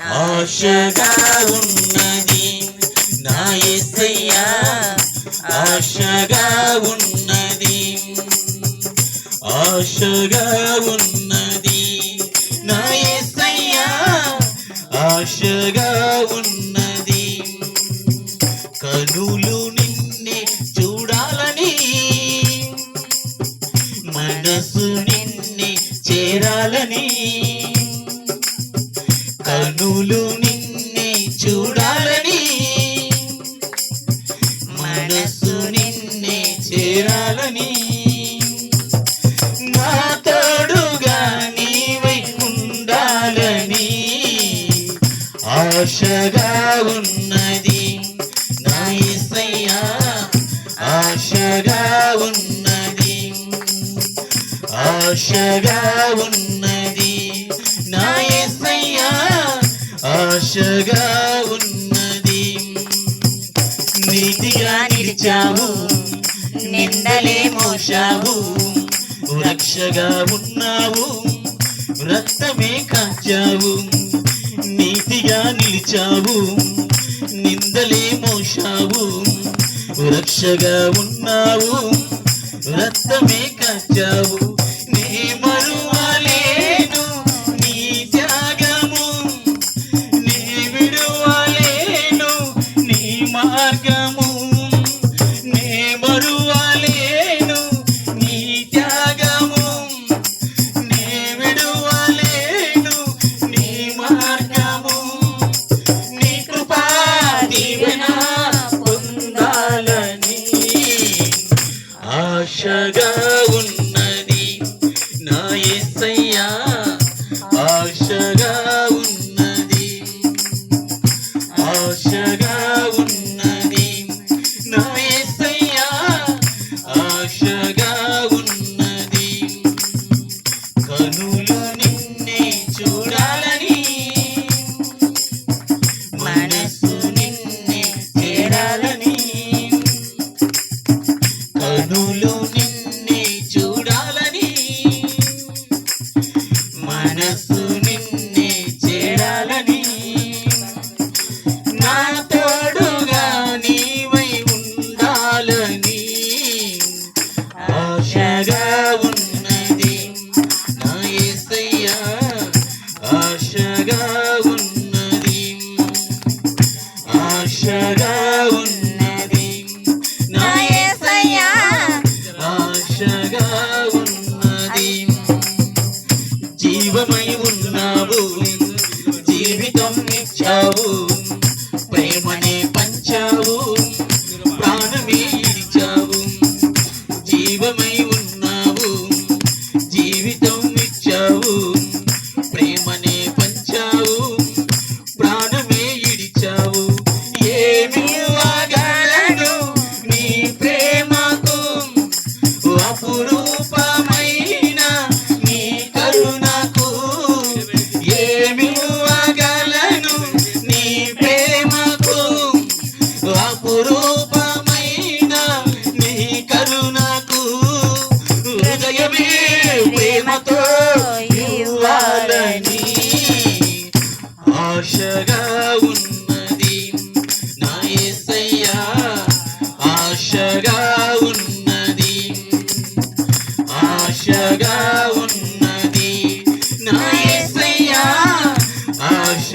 ఆశగా ఉన్నది నా యేసయ్యా, ఆశగా ఉన్నది, ఆశగా ఉన్నది నా యేసయ్యా, ఆశగా ఉన్నది. కనులు నిన్నే చూడాలని, మనసు నిన్నే చేరాలని, కనులు నిన్నే చూడాలని, మనసు నిన్నే చేరాలని, నా తోడుగా నీవై ఉండాలని ఆశగా ఉన్నది నా యేసయ్యా, ఆశగా ఉన్నది, ఆశగా ఉన్నది నా యేసయ్యా, ఆశగా ఉన్నది. నీతిగా నిలిచావు, నిందలే మోశావు, రక్షగా ఉన్నావు, రక్తమే కాచావు. నీతిగా నిలిచావు, నిందలే మోశావు, రక్షగా ఉన్నావు, రక్తమే కాచావు. నీ మరువలేను నీ త్యాగము, నీ విడువలేను నీ మార్గము, నీ మరువలేను నీ త్యాగము, నీ విడువలేను నీ మార్గము. నీ కృపా దీవెన పొందాలని ఆశగా ఉన్నది నా యేసయ్యా, ఆశగా ఉన్నది, ఆశగా ఉన్నది నా యేసయ్యా, ఆశగా ఉన్నది. కనులు నిన్నే చూడాలని, మనసు నిన్నే చేరాలని, కనులు నిన్నే చూడాలని, మనసు నిన్నే చేరాలని, నా తోడుగా నీవై ఉండాలని ఆశగా ఉన్నది నా యేసయ్యా, ఆశగా ఉన్నది, ఆశగా ఉన్నది నా యేసయ్యా, ఆశగా ఉన్నది. జీవమై ఉన్నావు, జీవితం ఇచ్చావు, ప్రేమనే పంచావు, ప్రాణమే ఇచ్చావు. జీవమై ఉన్నావు, జీవితం ఇచ్చావు, ప్రేమనే పంచావు, ప్రాణమే ఇడిచావు. ఏమి ఇవ్వగలను నీ ప్రేమకు, అపురూపమైన నీ కరుణకు. ఏమి ఇవ్వగలను నీ ప్రేమకు, అపురూపమైన నీ కరుణకు. హృదయమే ప్రేమతో ఇవ్వాలని ఆశగా ఉన్నది నా యేసయ్యా, ఆశగా ఉన్నది, ఆశగా ఉన్నది నా యేసయ్యా, ఆశ